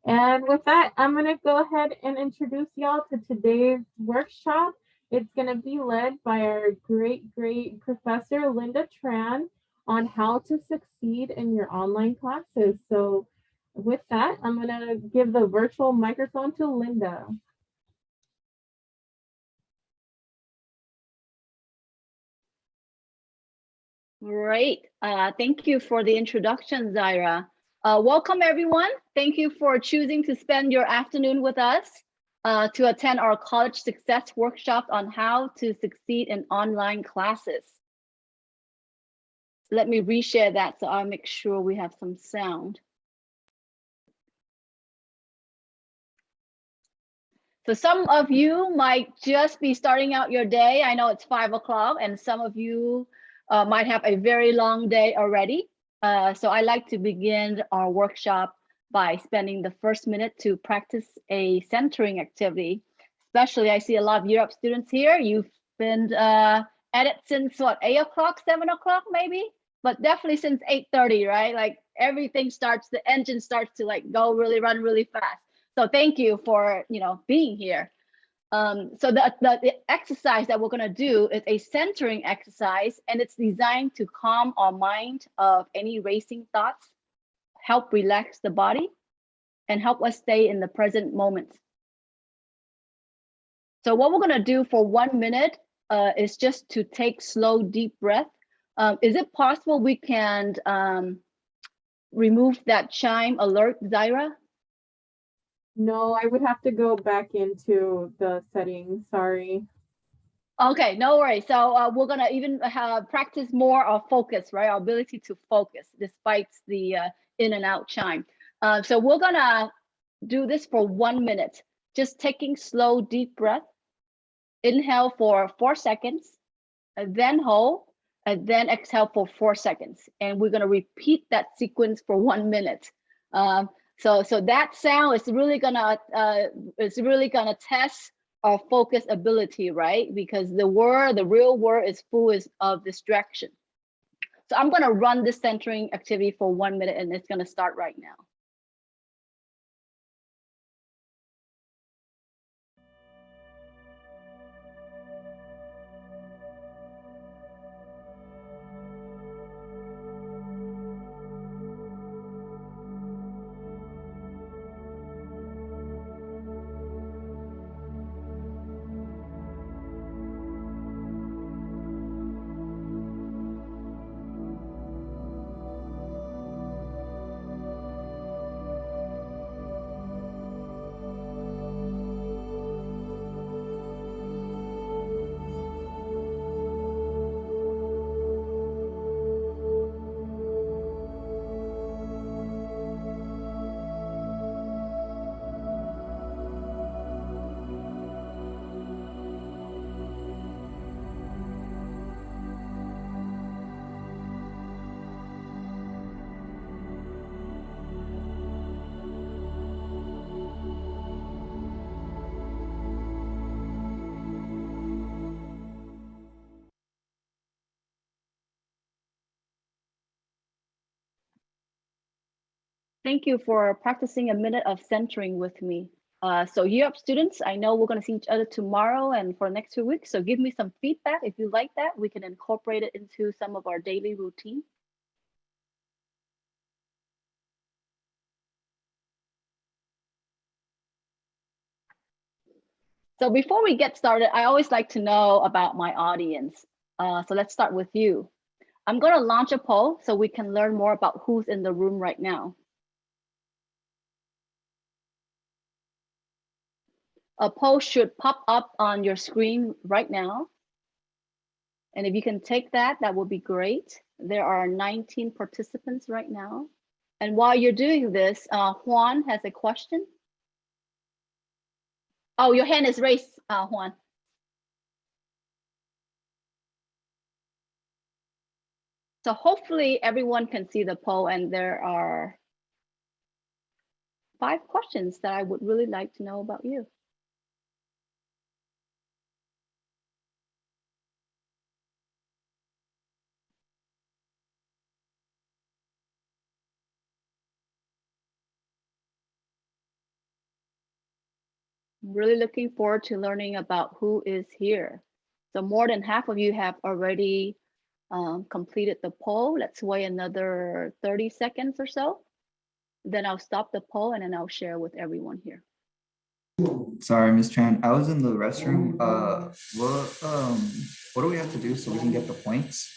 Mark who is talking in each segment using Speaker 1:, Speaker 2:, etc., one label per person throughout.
Speaker 1: And with that, I'm going to go ahead and introduce y'all to today's workshop. It's going to be led by our great professor, Linda Tran, on how to succeed in your online classes. So with that, I'm going to give the virtual microphone to Linda.
Speaker 2: Great. Thank you for the introduction, Zaira. Welcome, everyone. Thank you for choosing to spend your afternoon with us to attend our college success workshop on how to succeed in online classes. Let me reshare that so I'll make sure we have some sound. So some of you might just be starting out your day. I know it's 5 o'clock and some of you might have a very long day already. So I like to begin our workshop by spending the first minute to practice a centering activity. Especially, I see a lot of Europe students here. You've been at it since what, 8 o'clock, 7 o'clock maybe? But definitely since 8:30, right? Like everything starts, the engine starts to like go run really fast. So thank you for being here. So the exercise that we're going to do is a centering exercise, and it's designed to calm our mind of any racing thoughts, help relax the body, and help us stay in the present moment. So what we're going to do for 1 minute is just to take slow, deep breath. Is it possible we can remove that chime alert, Zaira?
Speaker 1: No, I would have to go back into the settings. Sorry.
Speaker 2: Okay, no worries. So we're gonna even practice more our focus, right? Our ability to focus despite the in and out chime. So we're gonna do this for 1 minute, just taking slow, deep breath. Inhale for 4 seconds, and then hold, and then exhale for 4 seconds. And we're gonna repeat that sequence for 1 minute. So that sound is really gonna test our focus ability, right? Because the real world is full of distraction. So I'm gonna run this centering activity for 1 minute, and it's gonna start right now. Thank you for practicing a minute of centering with me. So Europe students, I know we're going to see each other tomorrow and for the next 2 weeks. So give me some feedback. If you like that, we can incorporate it into some of our daily routine. So before we get started, I always like to know about my audience. So let's start with you. I'm going to launch a poll so we can learn more about who's in the room right now. A poll should pop up on your screen right now. And if you can take that, that would be great. There are 19 participants right now. And while you're doing this, Juan has a question. Oh, your hand is raised, Juan. So hopefully everyone can see the poll, and there are 5 questions that I would really like to know about you. I'm really looking forward to learning about who is here. So more than half of you have already completed the poll. Let's wait another 30 seconds or so. Then I'll stop the poll and then I'll share with everyone here.
Speaker 3: Sorry, Miss Tran, I was in the restroom. What do we have to do so we can get the points?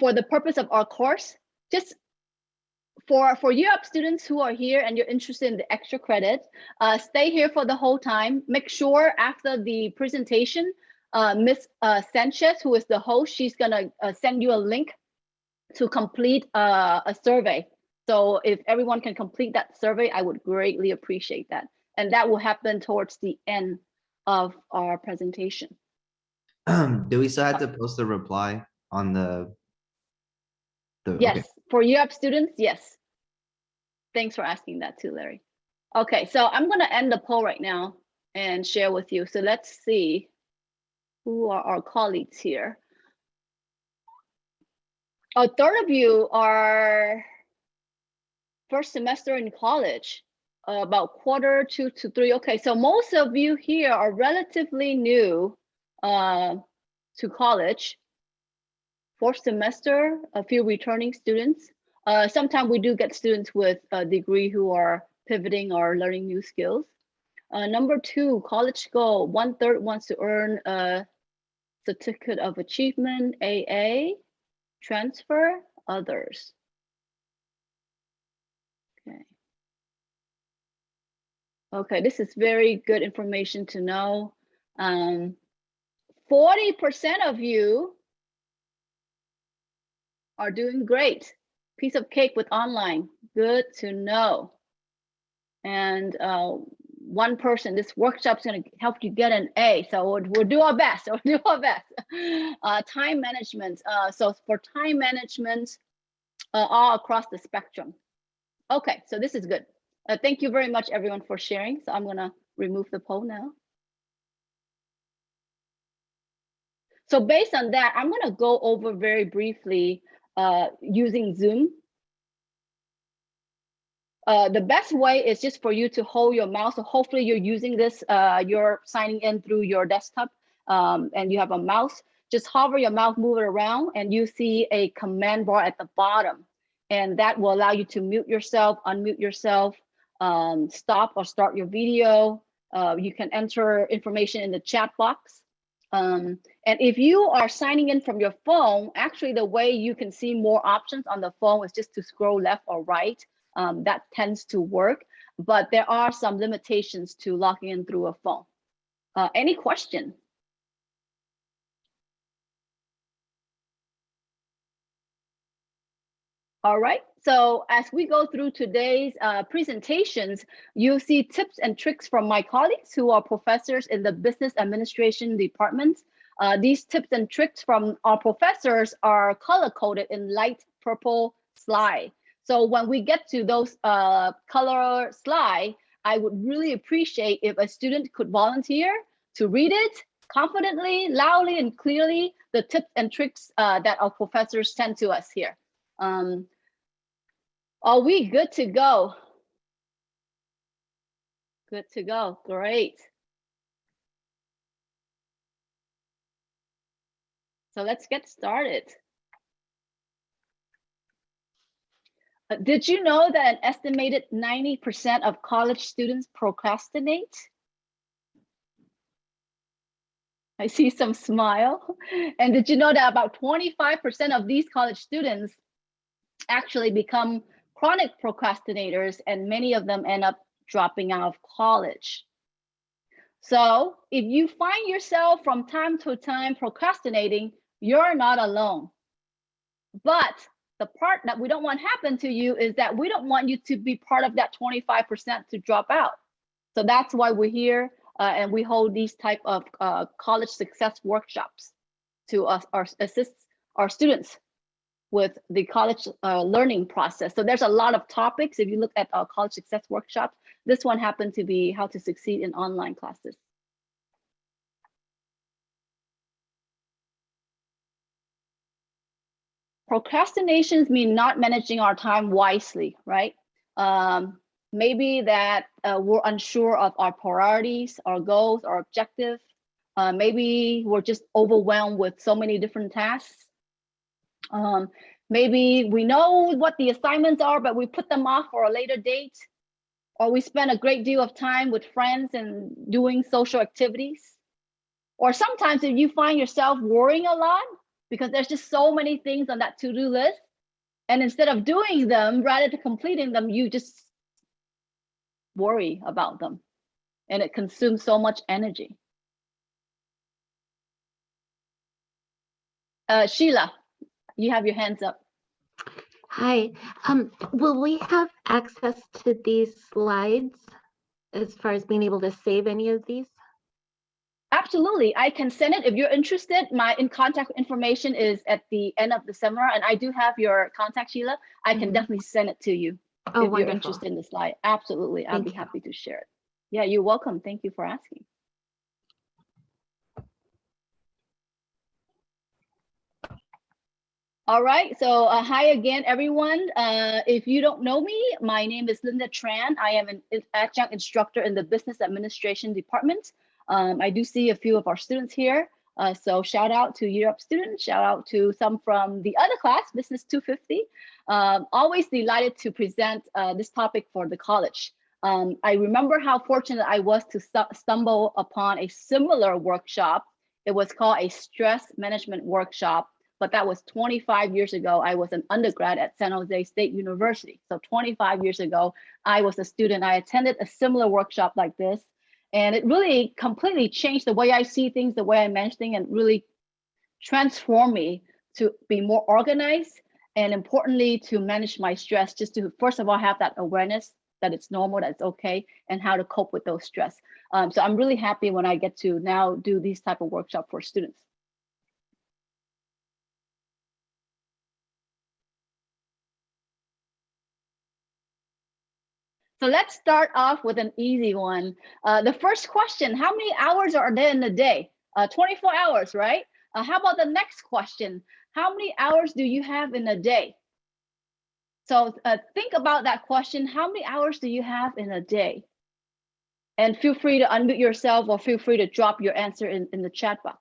Speaker 2: For the purpose of our course, just for UP students who are here and you're interested in the extra credit, stay here for the whole time. Make sure after the presentation, Miss Sanchez, who is the host, she's gonna send you a link to complete a survey. So if everyone can complete that survey, I would greatly appreciate that. And that will happen towards the end of our presentation.
Speaker 4: Do we still have to post a reply on the
Speaker 2: yes,
Speaker 4: okay.
Speaker 2: For UP students, yes. Thanks for asking that too, Larry. Okay, so I'm gonna end the poll right now and share with you. So let's see who are our colleagues here. A third of you are first semester in college, about quarter two to three. Okay, so most of you here are relatively new to college. Fourth semester, a few returning students. Sometimes we do get students with a degree who are pivoting or learning new skills. Number two, college goal. 1/3 wants to earn a certificate of achievement, AA, transfer, others. Okay. Okay, this is very good information to know. 40% of you are doing great. Piece of cake with online, good to know. And one person, this workshop is going to help you get an A. So we'll do our best. We'll do our best. Time management. So for time management, all across the spectrum. Okay, so this is good. Thank you very much, everyone, for sharing. So I'm going to remove the poll now. So based on that, I'm going to go over very briefly using Zoom. The best way is just for you to hold your mouse. So hopefully you're using this, you're signing in through your desktop and you have a mouse. Just hover your mouse, move it around, and you see a command bar at the bottom. And that will allow you to mute yourself, unmute yourself, stop or start your video. You can enter information in the chat box. And if you are signing in from your phone, actually the way you can see more options on the phone is just to scroll left or right. That tends to work, but there are some limitations to logging in through a phone. Any question? All right, so as we go through today's presentations, you'll see tips and tricks from my colleagues who are professors in the business administration department. These tips and tricks from our professors are color-coded in light purple slide. So when we get to those color slide, I would really appreciate if a student could volunteer to read it confidently, loudly, and clearly, the tips and tricks that our professors send to us here. Are we good to go? Good to go, great. So let's get started. Did you know that an estimated 90% of college students procrastinate? I see some smile. And did you know that about 25% of these college students actually become chronic procrastinators, and many of them end up dropping out of college? So if you find yourself from time to time procrastinating, you're not alone. But the part that we don't want happen to you is that we don't want you to be part of that 25% to drop out. So that's why we're here and we hold these type of college success workshops to assist our students with the college learning process. So there's a lot of topics. If you look at our college success workshops, this one happened to be how to succeed in online classes. Procrastinations mean not managing our time wisely, right? Maybe that we're unsure of our priorities, our goals, our objectives. Maybe we're just overwhelmed with so many different tasks. Maybe we know what the assignments are, but we put them off for a later date. Or we spend a great deal of time with friends and doing social activities. Or sometimes if you find yourself worrying a lot because there's just so many things on that to-do list, and instead of doing them, rather than completing them, you just worry about them, and it consumes so much energy. Sheila, you have your hands up.
Speaker 5: Hi, will we have access to these slides as far as being able to save any of these?
Speaker 2: Absolutely, I can send it if you're interested. My contact information is at the end of the seminar, and I do have your contact, Sheila. I can definitely send it to you if
Speaker 5: wonderful.
Speaker 2: you're interested in the slide. Absolutely, I'll be happy to share it. Yeah, you're welcome. Thank you for asking. All right, so hi again, everyone. If you don't know me, my name is Linda Tran. I am an adjunct instructor in the Business Administration Department. I do see a few of our students here. So shout out to Europe students, shout out to some from the other class, Business 250. Always delighted to present this topic for the college. I remember how fortunate I was to stumble upon a similar workshop. It was called a stress management workshop, but that was 25 years ago. I was an undergrad at San Jose State University. So 25 years ago, I was a student. I attended a similar workshop like this, and it really completely changed the way I see things, the way I manage things, and really transformed me to be more organized, and importantly, to manage my stress, just to, first of all, have that awareness that it's normal, that it's okay, and how to cope with those stress. So I'm really happy when I get to now do these type of workshop for students. So let's start off with an easy one. The first question, how many hours are there in a day? 24 hours, right? How about the next question? How many hours do you have in a day? So think about that question. How many hours do you have in a day? And feel free to unmute yourself, or feel free to drop your answer in the chat box.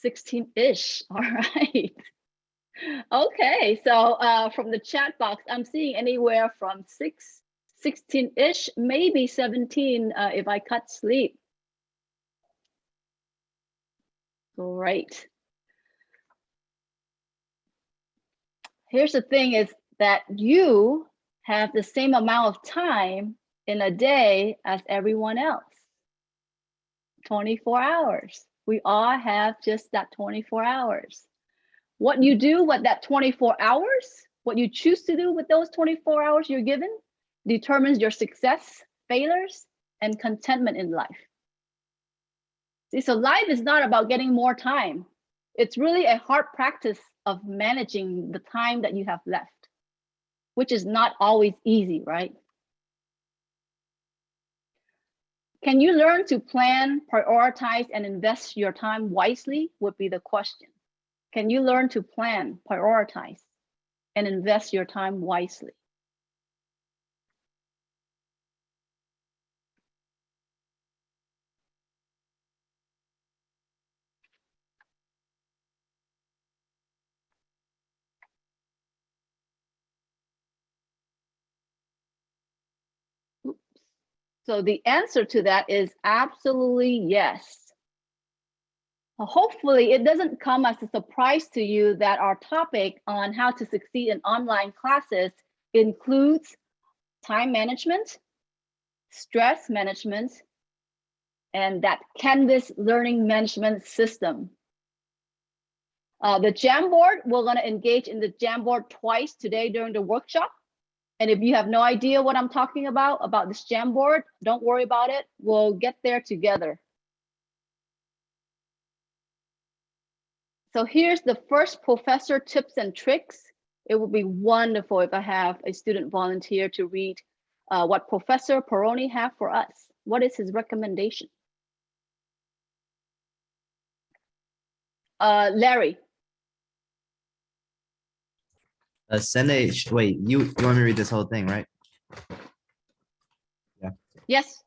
Speaker 2: "16-ish." All right. Okay, so from the chat box, I'm seeing anywhere from 16-ish, maybe 17 if I cut sleep. Great. Here's the thing is that you have the same amount of time in a day as everyone else. 24 hours. We all have just that 24 hours. What you do with that 24 hours, what you choose to do with those 24 hours you're given, determines your success, failures, and contentment in life. See, so life is not about getting more time. It's really a hard practice of managing the time that you have left, which is not always easy, right? Can you learn to plan, prioritize, and invest your time wisely would be the question. Can you learn to plan, prioritize, and invest your time wisely? Oops. So the answer to that is absolutely yes. Hopefully, it doesn't come as a surprise to you that our topic on how to succeed in online classes includes time management, stress management, and that Canvas learning management system. The Jamboard, we're going to engage in the Jamboard twice today during the workshop. And if you have no idea what I'm talking about this Jamboard, don't worry about it. We'll get there together. So here's the first professor tips and tricks. It would be wonderful if I have a student volunteer to read what Professor Peroni have for us. What is his recommendation? Larry.
Speaker 4: Wait, you want me to read this whole thing, right?
Speaker 2: Yes.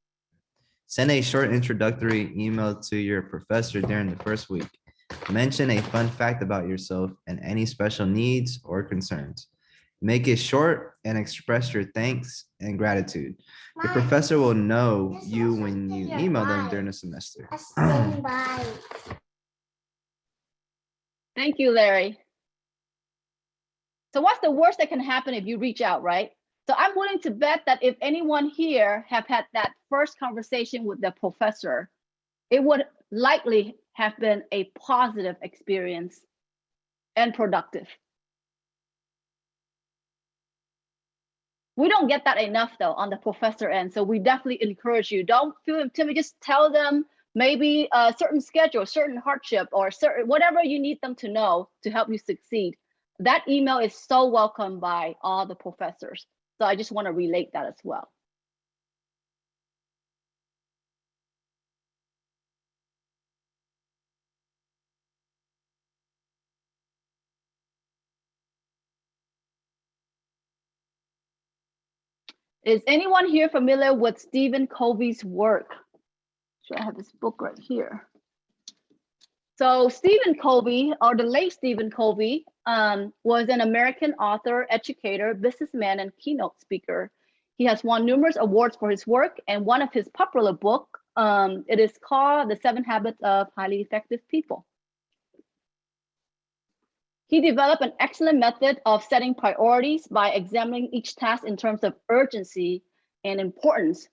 Speaker 4: Send a short introductory email to your professor during the first week. Mention a fun fact about yourself and any special needs or concerns. Make it short and express your thanks and gratitude. Your professor will know you when you email them during the semester.
Speaker 2: Thank you, Larry. So what's the worst that can happen if you reach out, right? So I'm willing to bet that if anyone here have had that first conversation with the professor, it would likely have been a positive experience and productive. We don't get that enough though on the professor end. So we definitely encourage you. Don't feel intimidated. Just tell them maybe a certain schedule, certain hardship, or certain whatever you need them to know to help you succeed. That email is so welcomed by all the professors. So I just want to relate that as well. Is anyone here familiar with Stephen Covey's work? So I have this book right here. So Stephen Covey, or the late Stephen Covey, was an American author, educator, businessman, and keynote speaker. He has won numerous awards for his work, and one of his popular book, it is called The 7 Habits of Highly Effective People. He developed an excellent method of setting priorities by examining each task in terms of urgency and importance.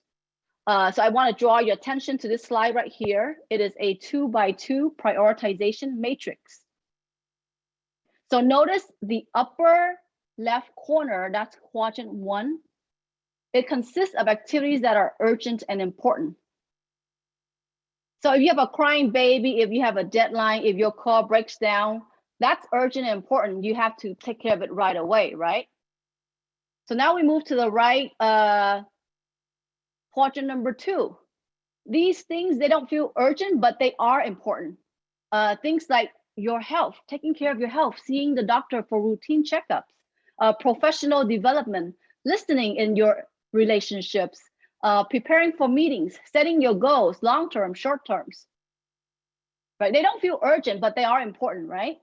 Speaker 2: So I want to draw your attention to this slide right here. It is a 2x2 prioritization matrix. So notice the upper left corner, that's quadrant 1. It consists of activities that are urgent and important. So if you have a crying baby, if you have a deadline, if your car breaks down, that's urgent and important. You have to take care of it right away, right? So now we move to the right, quadrant number 2. These things, they don't feel urgent, but they are important. Things like your health, taking care of your health, seeing the doctor for routine checkups, professional development, listening in your relationships, preparing for meetings, setting your goals, long-term, short-terms. Right? They don't feel urgent, but they are important, right?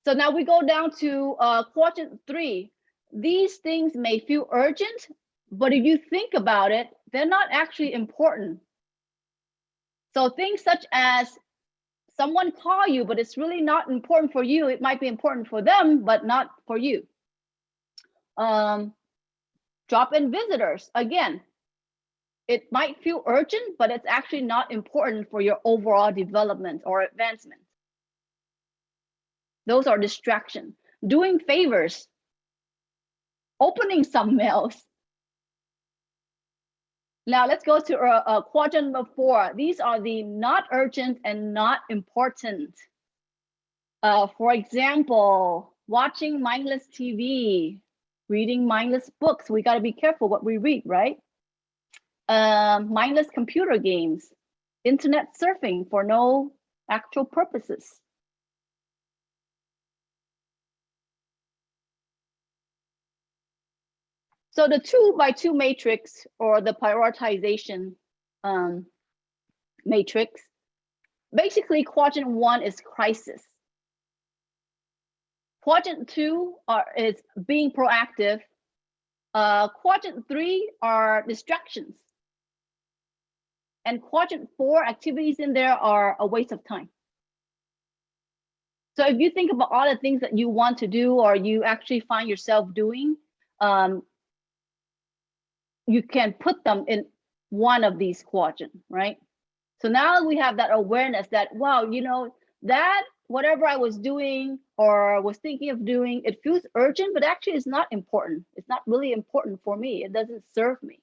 Speaker 2: So now we go down to quadrant 3. These things may feel urgent, but if you think about it, they're not actually important. So things such as someone call you, but it's really not important for you. It might be important for them, but not for you. Drop-in visitors, again, it might feel urgent, but it's actually not important for your overall development or advancement. Those are distractions. Doing favors, opening some mails. Now let's go to quadrant number 4. These are the not urgent and not important. For example, watching mindless TV, reading mindless books. We got to be careful what we read, right? Mindless computer games, internet surfing for no actual purposes. So the 2x2 matrix, or the prioritization matrix, basically quadrant 1 is crisis. Quadrant 2 is being proactive. Quadrant 3 are distractions. And quadrant 4 activities in there are a waste of time. So if you think about all the things that you want to do, or you actually find yourself doing, you can put them in one of these quadrants, right? So now we have that awareness that, wow, you know, that whatever I was doing or was thinking of doing, it feels urgent, but actually it's not important. It's not really important for me. It doesn't serve me.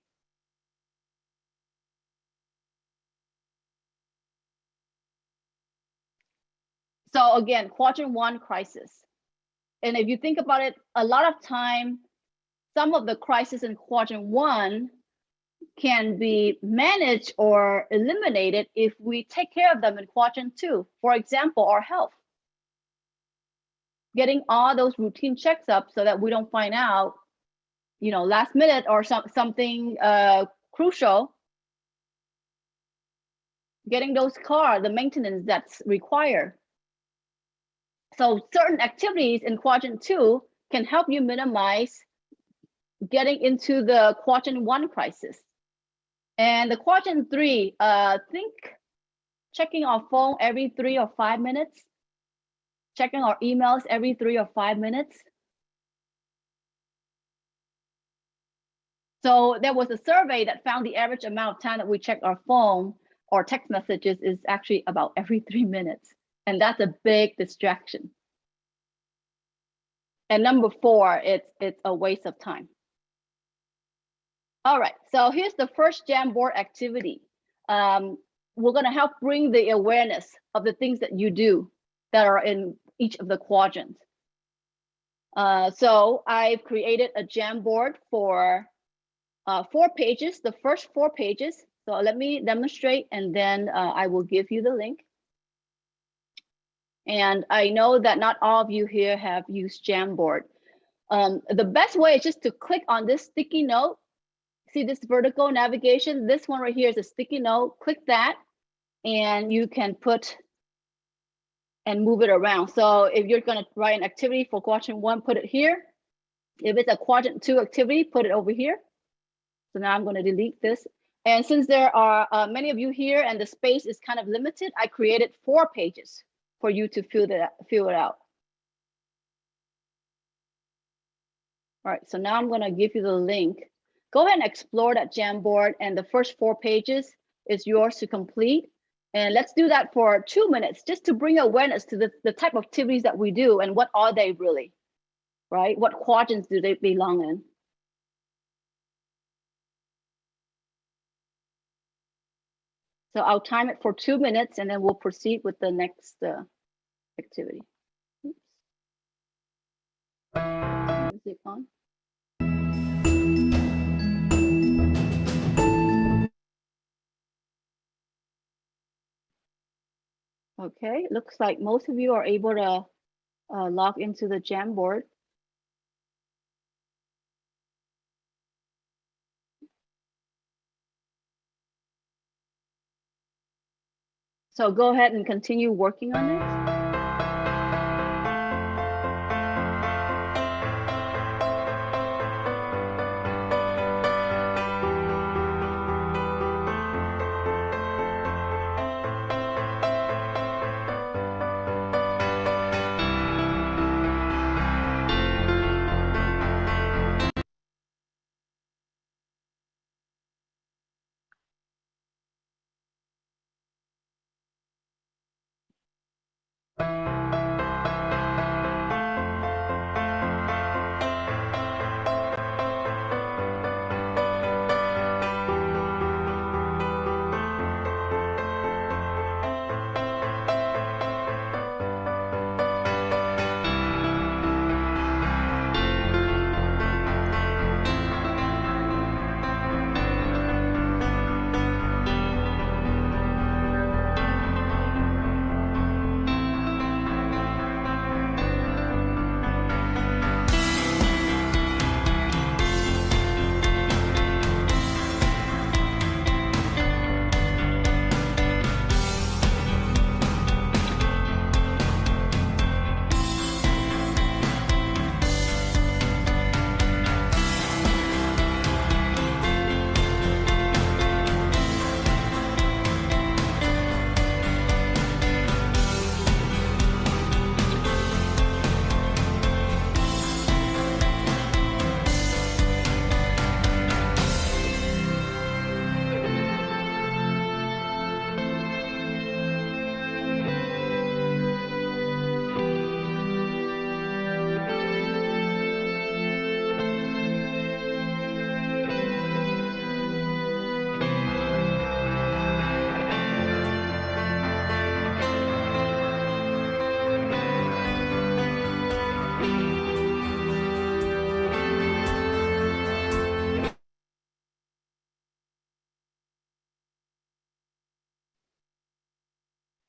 Speaker 2: So again, quadrant 1 crisis. And if you think about it, a lot of time, some of the crises in quadrant 1 can be managed or eliminated if we take care of them in quadrant 2. For example, our health. Getting all those routine checks up so that we don't find out, last minute or something crucial. Getting those the maintenance that's required. So certain activities in quadrant 2 can help you minimize getting into the quadrant 1 crisis. And the quadrant 3, think checking our phone every 3 or 5 minutes, checking our emails every 3 or 5 minutes. So there was a survey that found the average amount of time that we check our phone or text messages is actually about every 3 minutes. And that's a big distraction. And number 4, it's a waste of time. All right, so here's the first Jamboard activity. We're gonna help bring the awareness of the things that you do that are in each of the quadrants. So I've created a Jamboard for 4 pages, the first 4 pages. So let me demonstrate and then I will give you the link. And I know that not all of you here have used Jamboard. The best way is just to click on this sticky note. See this vertical navigation? This one right here is a sticky note. Click that and you can put and move it around. So if you're gonna write an activity for quadrant 1, put it here. If it's a quadrant 2 activity, put it over here. So now I'm gonna delete this. And since there are many of you here and the space is kind of limited, I created 4 pages for you to fill it out. All right, so now I'm gonna give you the link. Go ahead and explore that Jamboard, and the first 4 pages is yours to complete. And let's do that for 2 minutes, just to bring awareness to the type of activities that we do and what are they really, right? What quadrants do they belong in? So I'll time it for 2 minutes and then we'll proceed with the next activity. Oops. Music on. Okay, looks like most of you are able to log into the Jamboard. So go ahead and continue working on this.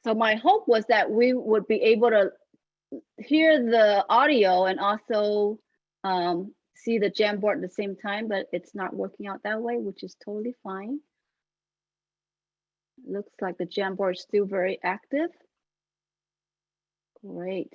Speaker 2: So my hope was that we would be able to hear the audio and also see the Jamboard at the same time, but it's not working out that way, which is totally fine. Looks like the Jamboard is still very active. Great.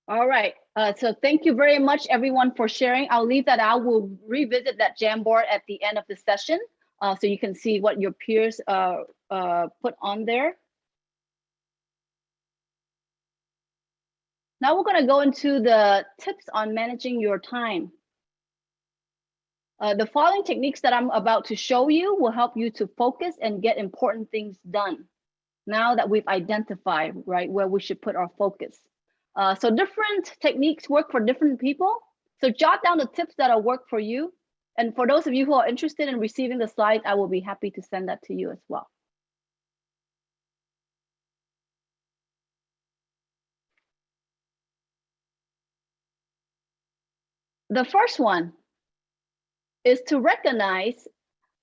Speaker 2: All right, so thank you very much everyone for sharing. I'll leave that out. We'll revisit that Jamboard at the end of the session so you can see what your peers put on there. Now we're gonna go into the tips on managing your time. The following techniques that I'm about to show you will help you to focus and get important things done. Now that we've identified, right, where we should put our focus. So different techniques work for different people. So jot down the tips that'll work for you. And for those of you who are interested in receiving the slides, I will be happy to send that to you as well. The first one is to recognize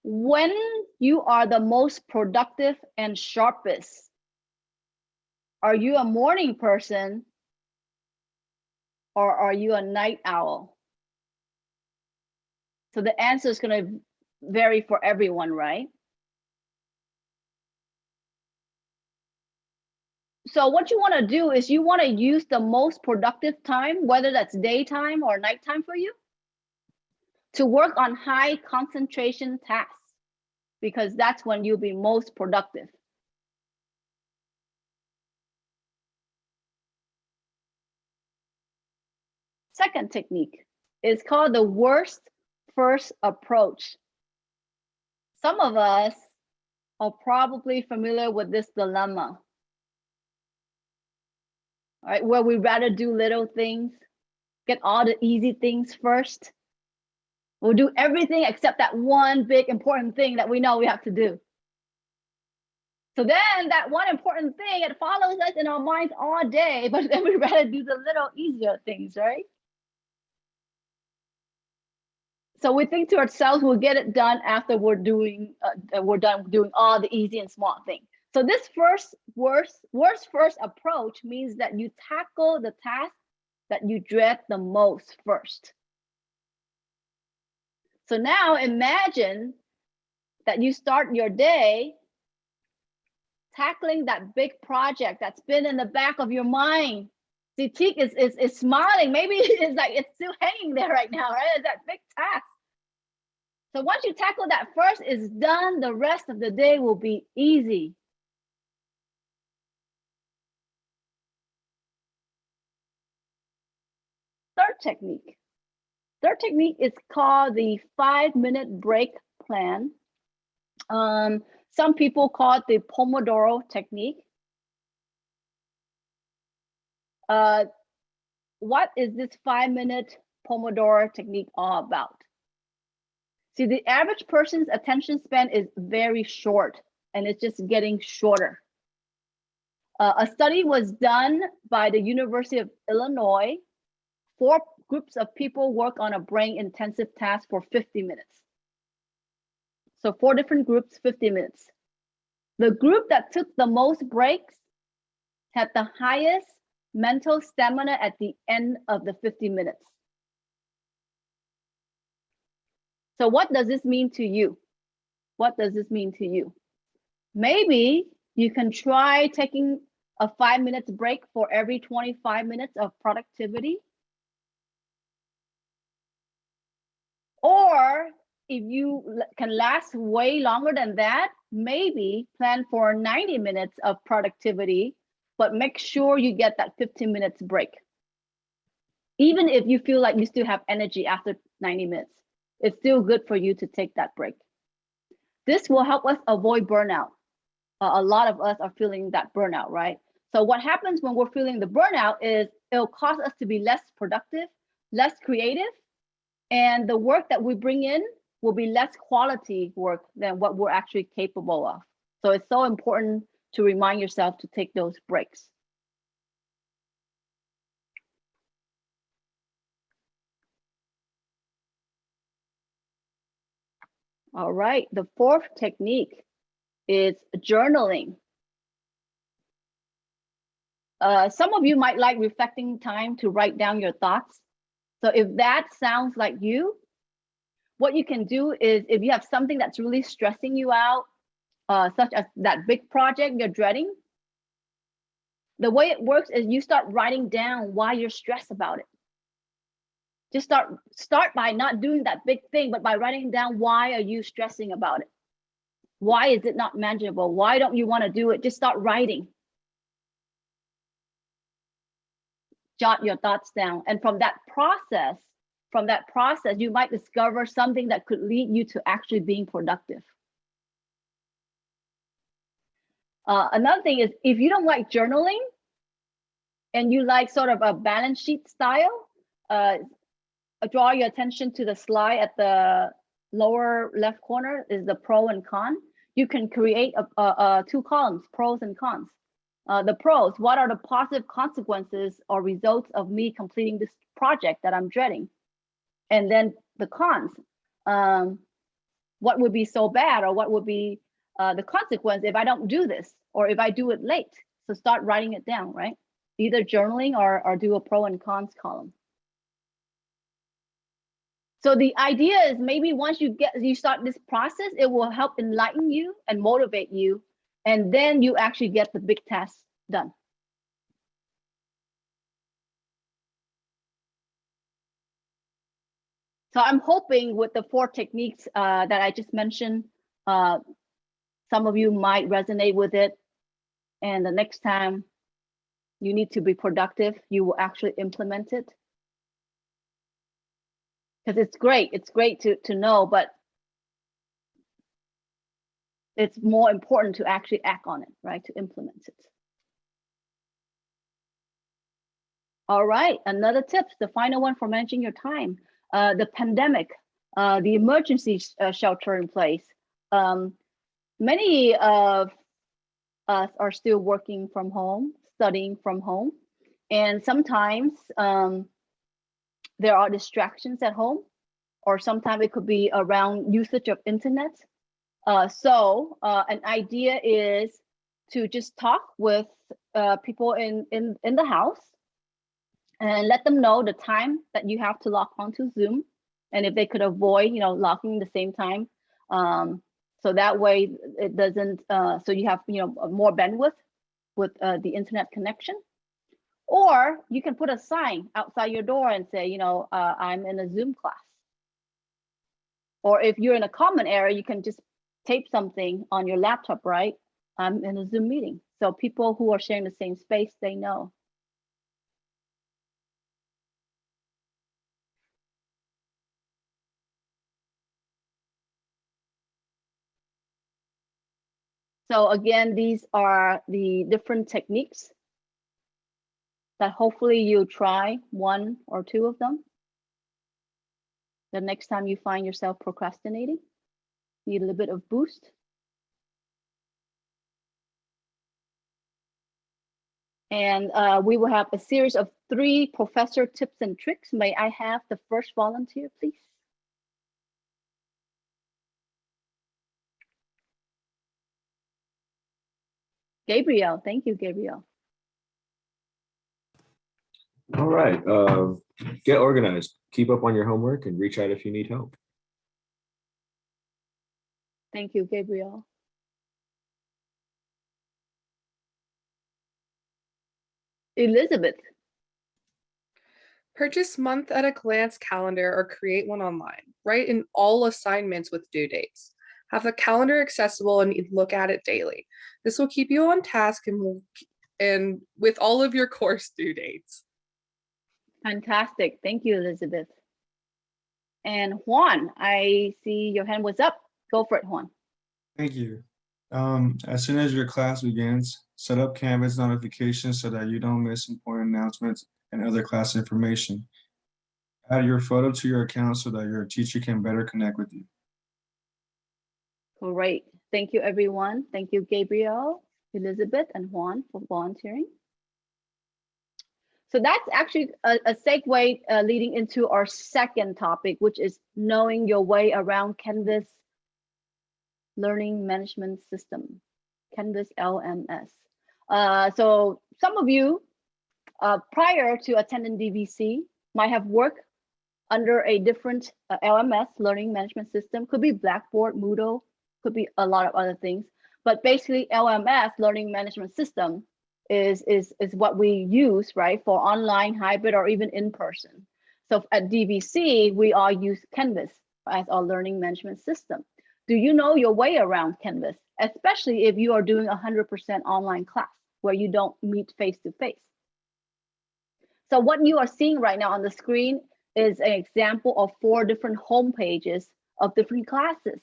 Speaker 2: when you are the most productive and sharpest. Are you a morning person or are you a night owl? So the answer is going to vary for everyone, right? So what you want to do is you want to use the most productive time, whether that's daytime or nighttime for you, to work on high concentration tasks, because that's when you'll be most productive. Second technique is called the worst first approach. Some of us are probably familiar with this dilemma, right? Where we rather do little things, get all the easy things first. We'll do everything except that one big important thing that we know we have to do. So then that one important thing, it follows us in our minds all day, but then we rather do the little easier things, right? So we think to ourselves, we'll get it done after we're done doing all the easy and small things. So this worst first approach means that you tackle the task that you dread the most first. So now imagine that you start your day tackling that big project that's been in the back of your mind. See, Teak is smiling. Maybe it's like it's still hanging there right now, right? It's that big task. So once you tackle that first, it's done. The rest of the day will be easy. Third technique is called the 5-minute break plan. Some people call it the Pomodoro technique. What is this 5-minute Pomodoro technique all about? See, the average person's attention span is very short, and it's just getting shorter. A study was done by the University of Illinois. 4 groups of people work on a brain-intensive task for 50 minutes. So 4 different groups, 50 minutes. The group that took the most breaks had the highest mental stamina at the end of the 50 minutes. So what does this mean to you? What does this mean to you? Maybe you can try taking a 5-minute break for every 25 minutes of productivity. Or if you can last way longer than that, maybe plan for 90 minutes of productivity, but make sure you get that 15 minutes break. Even if you feel like you still have energy after 90 minutes, it's still good for you to take that break. This will help us avoid burnout. A lot of us are feeling that burnout, right? So what happens when we're feeling the burnout is it'll cause us to be less productive, less creative, and the work that we bring in will be less quality work than what we're actually capable of. So it's so important to remind yourself to take those breaks. All right, the fourth technique is journaling. Some of you might like reflecting time to write down your thoughts. So if that sounds like you, what you can do is if you have something that's really stressing you out, such as that big project you're dreading, the way it works is you start writing down why you're stressed about it. Just start by not doing that big thing, but by writing down why are you stressing about it? Why is it not manageable? Why don't you want to do it? Just start writing. Jot your thoughts down. And from that process, you might discover something that could lead you to actually being productive. Another thing is, if you don't like journaling and you like sort of a balance sheet style, draw your attention to the slide at the lower left corner is the pro and con. You can create two columns, pros and cons. The pros, what are the positive consequences or results of me completing this project that I'm dreading? And then the cons, what would be so bad, or what would be the consequence if I don't do this, or if I do it late? So start writing it down, right? Either journaling or do a pro and cons column. So the idea is maybe once you start this process, it will help enlighten you and motivate you, and then you actually get the big task done. So I'm hoping with the 4 techniques that I just mentioned, some of you might resonate with it, and the next time you need to be productive, you will actually implement it. Because it's great to know, but it's more important to actually act on it, right? To implement it. All right, another tip, the final one for managing your time. The pandemic, the emergency shelter in place. Many of us are still working from home, studying from home, and sometimes there are distractions at home, or sometimes it could be around usage of internet. So an idea is to just talk with people in the house and let them know the time that you have to log on to Zoom, and if they could avoid, logging the same time. So that way it doesn't, so you have, more bandwidth with the internet connection. Or you can put a sign outside your door and say, I'm in a Zoom class. Or if you're in a common area, you can just tape something on your laptop, right? I'm in a Zoom meeting. So people who are sharing the same space, they know. So again, these are the different techniques that hopefully you'll try 1 or 2 of them. The next time you find yourself procrastinating, need a little bit of boost. And we will have a series of 3 professor tips and tricks. May I have the first volunteer, please? Gabriel, thank you, Gabriel.
Speaker 6: All right, get organized, keep up on your homework, and reach out if you need help.
Speaker 2: Thank you, Gabriel. Elizabeth.
Speaker 7: Purchase month at a glance calendar or create one online. Write in all assignments with due dates. Have the calendar accessible and look at it daily. This will keep you on task and with all of your course due dates.
Speaker 2: Fantastic. Thank you, Elizabeth. And Juan, I see your hand was up. Go for it, Juan.
Speaker 8: Thank you. As soon as your class begins, set up Canvas notifications so that you don't miss important announcements and other class information. Add your photo to your account so that your teacher can better connect with you.
Speaker 2: Great. Thank you, everyone. Thank you, Gabriel, Elizabeth, and Juan for volunteering. So that's actually a segue leading into our second topic, which is knowing your way around Canvas Learning Management System, Canvas LMS. So some of you, prior to attending DVC, might have worked under a different LMS, Learning Management System. Could be Blackboard, Moodle, could be a lot of other things. But basically, LMS, Learning Management System, is what we use, right, for online, hybrid, or even in person. So at DVC, we all use Canvas as our learning management system. Do you know your way around Canvas, especially if you are doing 100% online class where you don't meet face-to-face? So what you are seeing right now on the screen is an example of 4 different home pages of different classes.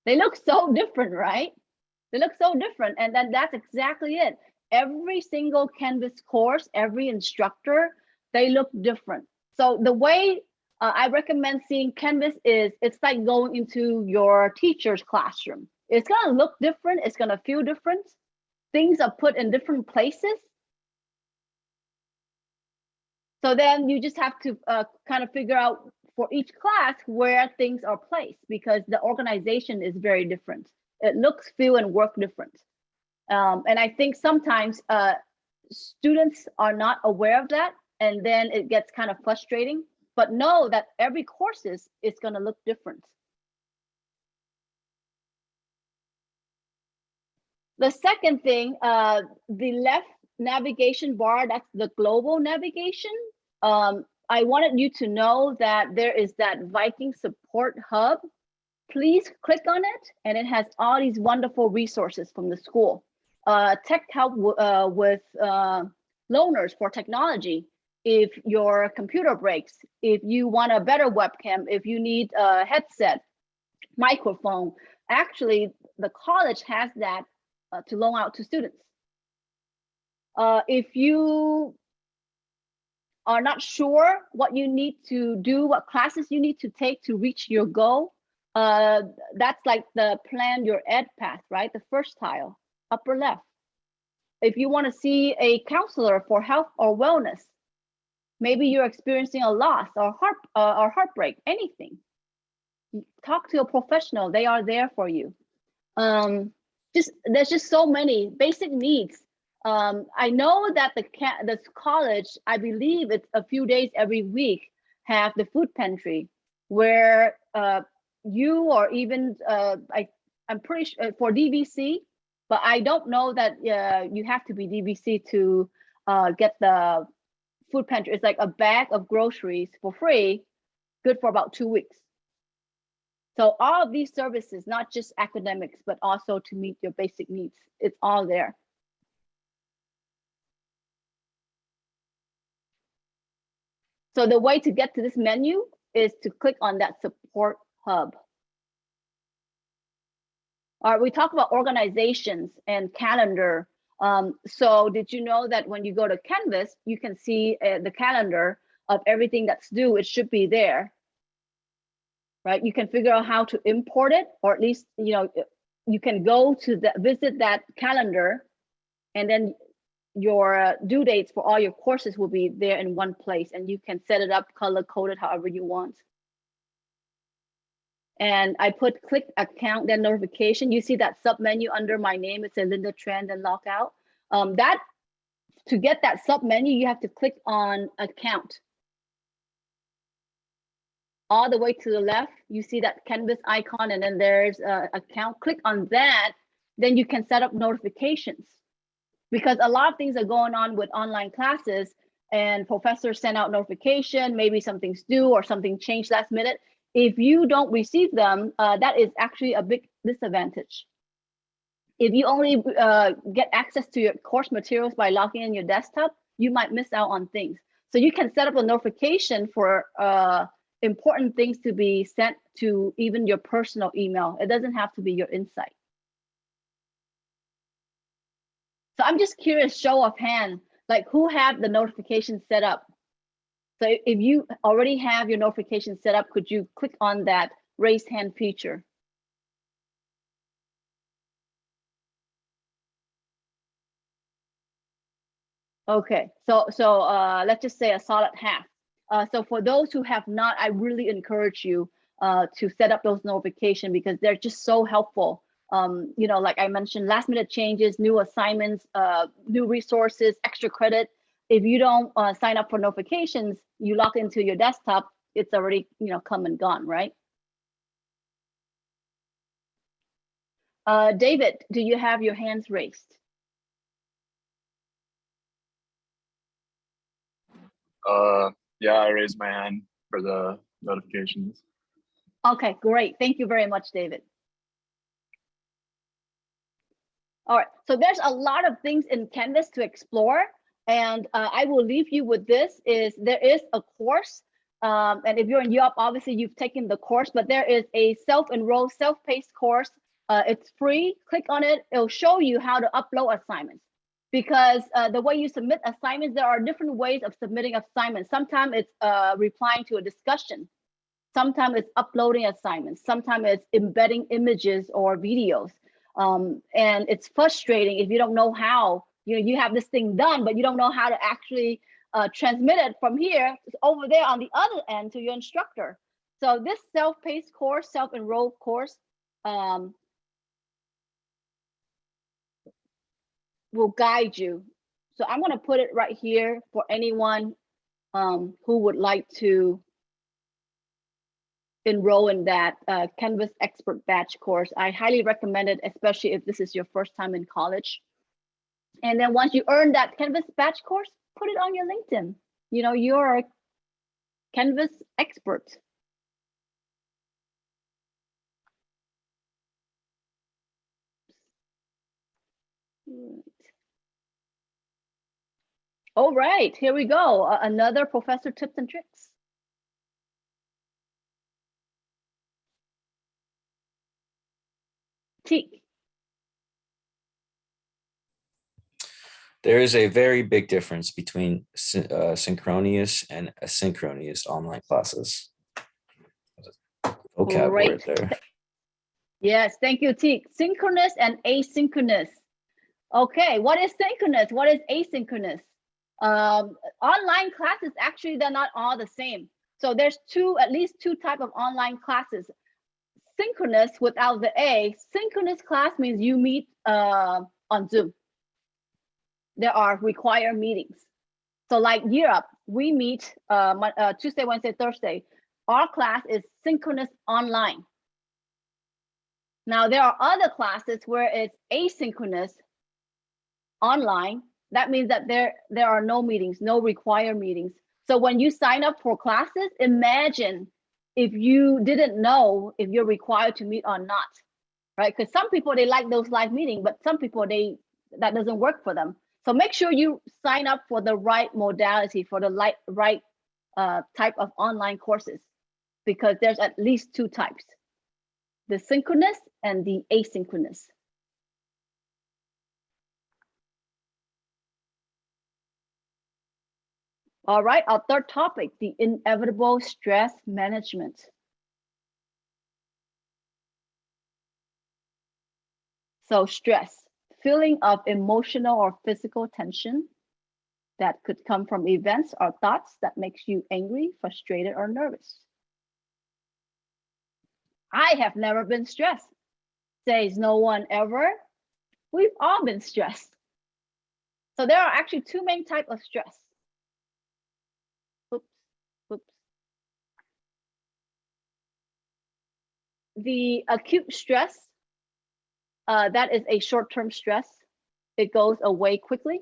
Speaker 2: They look so different, right? They look so different, and then that's exactly it. Every single Canvas course, every instructor, they look different. So the way I recommend seeing Canvas is it's like going into your teacher's classroom. It's gonna look different, it's gonna feel different. Things are put in different places. So then you just have to kind of figure out for each class where things are placed, because the organization is very different. It looks, feel, and work different. And I think sometimes students are not aware of that, and then it gets kind of frustrating. But know that every course is going to look different. The second thing, the left navigation bar, that's the global navigation. I wanted you to know that there is that Viking support hub. Please click on it, and it has all these wonderful resources from the school. Tech help with loaners for technology. If your computer breaks, if you want a better webcam, if you need a headset, microphone, actually the college has that to loan out to students. If you are not sure what you need to do, what classes you need to take to reach your goal, that's like the plan your ed path, right? The first tile, upper left. If you want to see a counselor for health or wellness, maybe you're experiencing a loss or heartbreak, anything, talk to a professional. They are there for you. There's just so many basic needs. I know that the college, I believe it's a few days every week, have the food pantry where you, or even I'm pretty sure for DVC, but I don't know that you have to be DVC to get the food pantry. It's like a bag of groceries for free, good for about 2 weeks. So all of these services, not just academics, but also to meet your basic needs, it's all there. So the way to get to this menu is to click on that support hub. All right, we talk about organizations and calendar. So did you know that when you go to Canvas, you can see the calendar of everything that's due? It should be there, right? You can figure out how to import it, or at least, you know, you can go to visit that calendar, and then your due dates for all your courses will be there in one place, and you can set it up color coded however you want. And I put click account, then notification. You see that sub menu under my name. It says Linda Tran, then lockout. To get that sub menu, you have to click on account. All the way to the left, you see that Canvas icon, and then there's account. Click on that, then you can set up notifications. Because a lot of things are going on with online classes, and professors send out notification, maybe something's due or something changed last minute. If you don't receive them, that is actually a big disadvantage. If you only get access to your course materials by logging in your desktop, you might miss out on things. So you can set up a notification for important things to be sent to even your personal email. It doesn't have to be your Insight. So I'm just curious, show of hand, like who have the notification set up? So if you already have your notification set up, could you click on that raise hand feature? Okay, so let's just say a solid half. So for those who have not, I really encourage you to set up those notifications because they're just so helpful. You know, like I mentioned, last minute changes, new assignments, new resources, extra credit. If you don't sign up for notifications, you log into your desktop, it's already, you know, come and gone, right? David, do you have your hands raised?
Speaker 9: Yeah, I raised my hand for the notifications.
Speaker 2: Okay, great. Thank you very much, David. All right, so there's a lot of things in Canvas to explore, and I will leave you with this: is there is a course, and if you're in Europe, obviously you've taken the course, but there is a self-enrolled, self-paced course. It's free. Click on it. It'll show you how to upload assignments. Because the way you submit assignments, there are different ways of submitting assignments. Sometimes it's replying to a discussion. Sometimes it's uploading assignments. Sometimes it's embedding images or videos. And it's frustrating if you don't know how, you know, you have this thing done, but you don't know how to actually transmit it from here over there on the other end to your instructor. So this self-paced course, self-enrolled course, will guide you. So I'm going to put it right here for anyone who would like to enroll in that Canvas Expert Batch course. I highly recommend it, especially if this is your first time in college. And then once you earn that Canvas Batch course, put it on your LinkedIn. You know, you're a Canvas expert. All right, here we go. Another professor tips and tricks. Teak.
Speaker 6: There is a very big difference between synchronous and asynchronous online classes. Vocab word there.
Speaker 2: Yes, thank you, Teak. Synchronous and asynchronous. Okay, what is synchronous? What is asynchronous? Online classes, actually, they're not all the same. So there's at least two types of online classes. Synchronous without the A. Synchronous class means you meet on Zoom. There are required meetings. So like Europe, we meet Tuesday, Wednesday, Thursday. Our class is synchronous online. Now there are other classes where it's asynchronous online. That means that there are no meetings, no required meetings. So when you sign up for classes, imagine if you didn't know if you're required to meet or not, right? Because some people, they like those live meetings, but some people, that doesn't work for them. So make sure you sign up for the right modality, for the right type of online courses, because there's at least two types: the synchronous and the asynchronous. All right, our third topic, the inevitable stress management. So stress, feeling of emotional or physical tension that could come from events or thoughts that makes you angry, frustrated, or nervous. I have never been stressed, says no one ever. We've all been stressed. So there are actually two main types of stress. Oops. The acute stress, that is a short-term stress. It goes away quickly.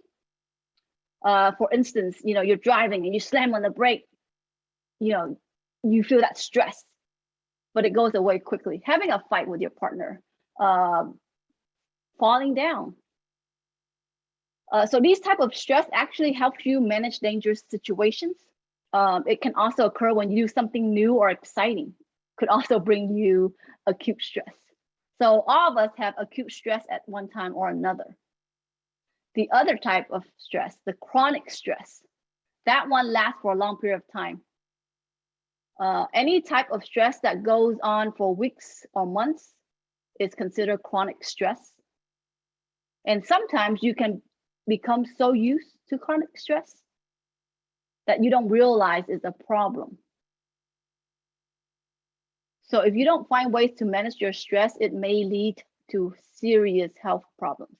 Speaker 2: For instance, you know, you're driving and you slam on the brake, you know, you feel that stress, but it goes away quickly. Having a fight with your partner, falling down. So these type of stress actually helps you manage dangerous situations. It can also occur when you do something new or exciting. Could also bring you acute stress. So all of us have acute stress at one time or another. The other type of stress, the chronic stress, that one lasts for a long period of time. Any type of stress that goes on for weeks or months is considered chronic stress. And sometimes you can become so used to chronic stress that you don't realize it's a problem. So if you don't find ways to manage your stress, it may lead to serious health problems.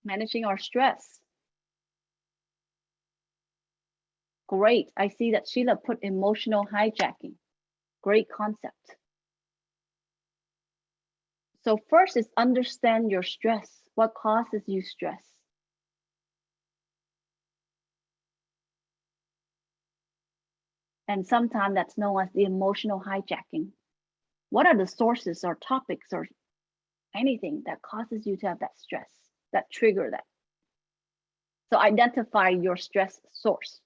Speaker 2: Managing our stress. Great. I see that Sheila put emotional hijacking. Great concept. So first is understand your stress. What causes you stress? And sometimes that's known as the emotional hijacking. What are the sources or topics or anything that causes you to have that stress, that trigger that? So identify your stress source.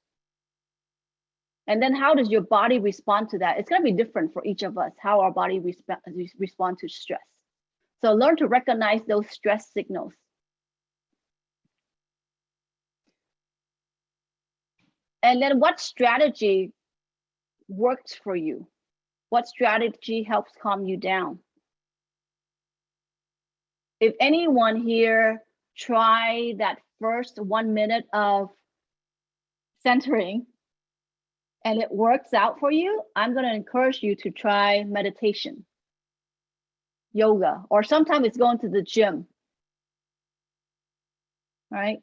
Speaker 2: And then how does your body respond to that? It's going to be different for each of us, how our body respond to stress. So learn to recognize those stress signals. And then what strategy works for you? What strategy helps calm you down? If anyone here try that first 1 minute of centering and it works out for you, I'm going to encourage you to try meditation, yoga, or sometimes it's going to the gym, right?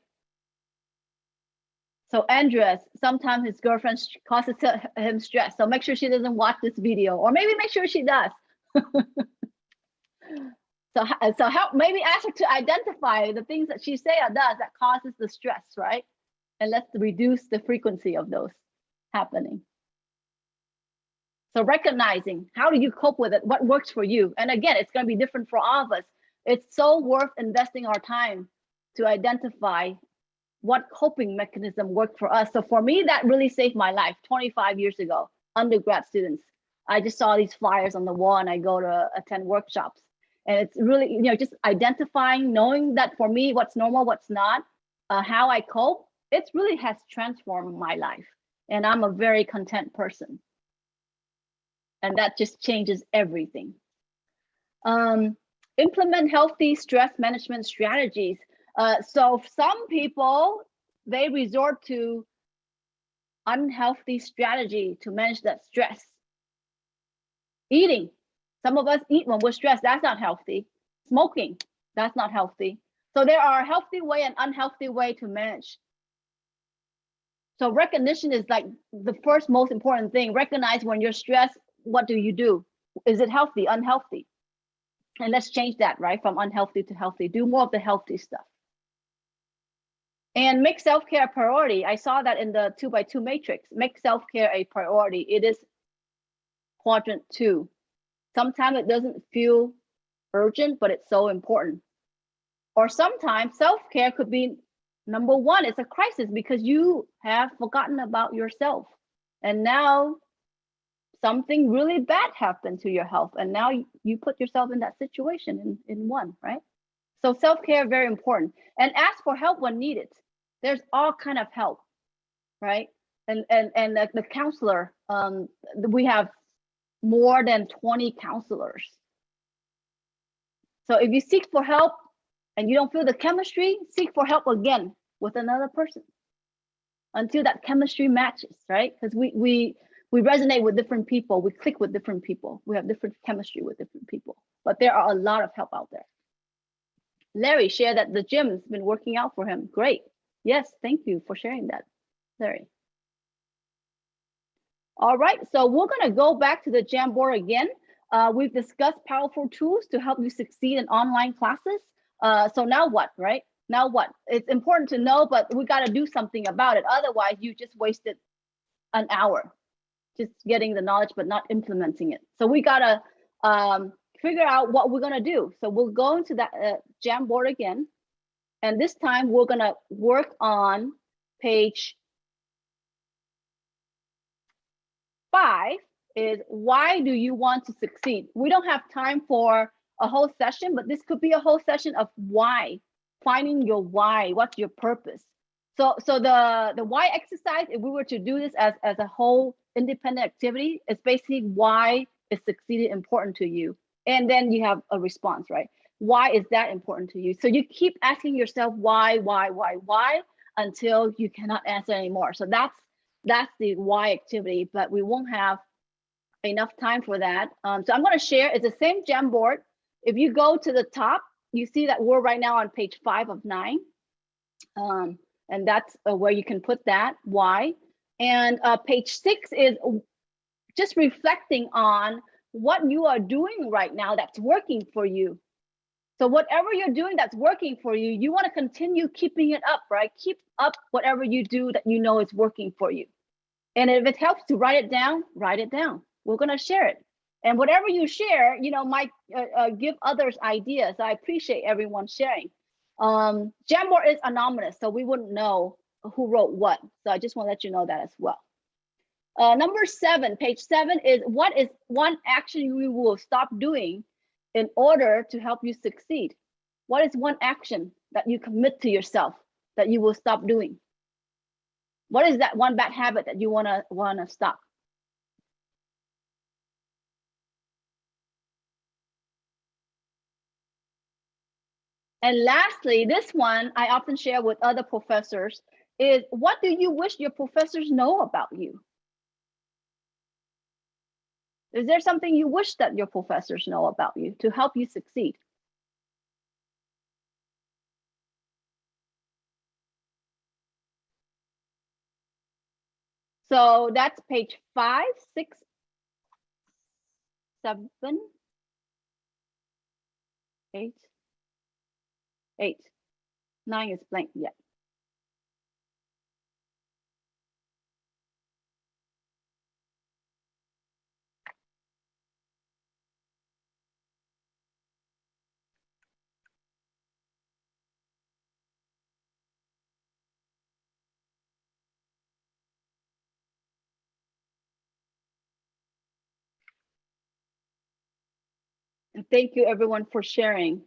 Speaker 2: So Andres, sometimes his girlfriend causes him stress. So make sure she doesn't watch this video, or maybe make sure she does. So help, maybe ask her to identify the things that she say or does that causes the stress, right? And let's reduce the frequency of those happening. So recognizing, how do you cope with it? What works for you? And again, it's going to be different for all of us. It's so worth investing our time to identify what coping mechanism worked for us. So for me, that really saved my life 25 years ago, undergrad students. I just saw these flyers on the wall and I go to attend workshops. And it's really, you know, just identifying, knowing that for me, what's normal, what's not, how I cope, it really has transformed my life. And I'm a very content person. And that just changes everything. Implement healthy stress management strategies. So some people, they resort to unhealthy strategy to manage that stress. Eating. Some of us eat when we're stressed. That's not healthy. Smoking. That's not healthy. So there are a healthy way and unhealthy way to manage. So recognition is like the first most important thing. Recognize when you're stressed, what do? Is it healthy, unhealthy? And let's change that, right? From unhealthy to healthy. Do more of the healthy stuff. And make self-care a priority. I saw that in the 2x2 matrix. Make self-care a priority. It is quadrant 2. Sometimes it doesn't feel urgent, but it's so important. Or sometimes self-care could be number 1. It's a crisis because you have forgotten about yourself. And now something really bad happened to your health. And now you put yourself in that situation in one, right? So self-care, very important. And ask for help when needed. There's all kind of help, right? And the counselor, we have more than 20 counselors. So if you seek for help and you don't feel the chemistry, seek for help again with another person until that chemistry matches, right? Because we resonate with different people, we click with different people, we have different chemistry with different people, but there are a lot of help out there. Larry shared that the gym has been working out for him. Great. Yes, thank you for sharing that, Larry. All right, so we're gonna go back to the Jamboard again. We've discussed powerful tools to help you succeed in online classes. So now what, right? Now what? It's important to know, but we gotta do something about it. Otherwise, you just wasted an hour just getting the knowledge, but not implementing it. So we gotta figure out what we're gonna do. So we'll go into that Jamboard again. And this time we're gonna work on page 5 is why do you want to succeed? We don't have time for a whole session, but this could be a whole session of why, finding your why, what's your purpose. So the why exercise, if we were to do this as a whole independent activity, it's basically why is succeeding important to you. And then you have a response, right? Why is that important to you? So you keep asking yourself why, until you cannot answer anymore. So that's the why activity, but we won't have enough time for that. So I'm going to share, it's the same Jamboard. If you go to the top, you see that we're right now on page 5 of 9. And that's where you can put that why. And page 6 is just reflecting on what you are doing right now that's working for you. So whatever you're doing that's working for you, you want to continue keeping it up, right? Keep up whatever you do that you know is working for you. And if it helps to write it down, write it down. We're going to share it. And whatever you share, you know, might give others ideas. I appreciate everyone sharing. Jamboard is anonymous, so we wouldn't know who wrote what. So I just want to let you know that as well. Number 7, page 7 is what is one action you will stop doing in order to help you succeed? What is one action that you commit to yourself that you will stop doing? What is that one bad habit that you wanna stop? And lastly, this one I often share with other professors is what do you wish your professors know about you? Is there something you wish that your professors know about you to help you succeed? So that's page 5, 6, 7, 8, 8, 9 is blank, yeah. And thank you everyone for sharing.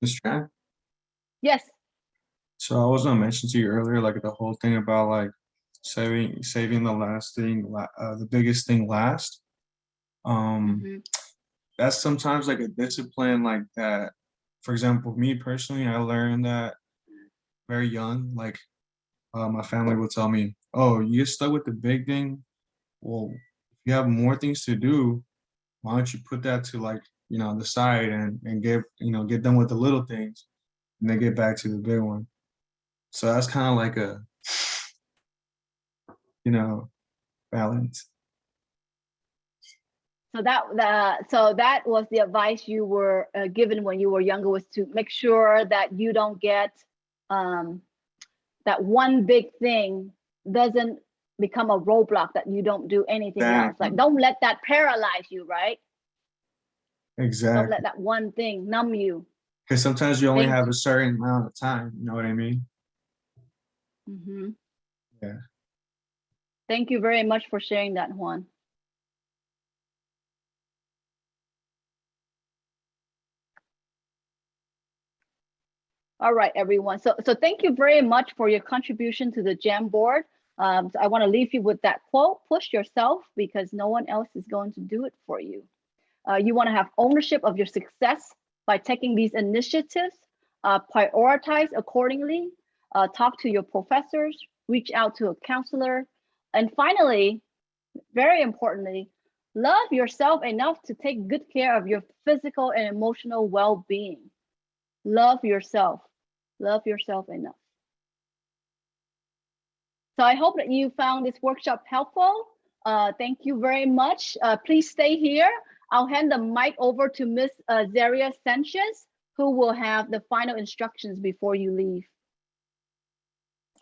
Speaker 8: Ms. Tran?
Speaker 2: Yes.
Speaker 8: So I was gonna mention to you earlier, like the whole thing about like saving the last thing, the biggest thing last. That's sometimes like a discipline like that. For example, me personally, I learned that very young. Like my family would tell me, "Oh, you get stuck with the big thing. Well, if you have more things to do, why don't you put that to like the side and get done with the little things, and then get back to the big one." So that's kind of like a balance.
Speaker 2: So that was the advice you were given when you were younger, was to make sure that you don't get that one big thing doesn't become a roadblock, that you don't do anything else. Like don't let that paralyze you, right?
Speaker 8: Exactly.
Speaker 2: Don't let that one thing numb you.
Speaker 8: Because sometimes you only have a certain amount of time. You know what I mean? Yeah.
Speaker 2: Thank you very much for sharing that, Juan. All right, everyone. So thank you very much for your contribution to the Jamboard. So I want to leave you with that quote: push yourself because no one else is going to do it for you. You want to have ownership of your success by taking these initiatives, prioritize accordingly, talk to your professors, reach out to a counselor, and finally, very importantly, love yourself enough to take good care of your physical and emotional well-being. Love yourself. Love yourself enough. So I hope that you found this workshop helpful. Thank you very much. Please stay here. I'll hand the mic over to Miss Zaria Sanchez, who will have the final instructions before you leave.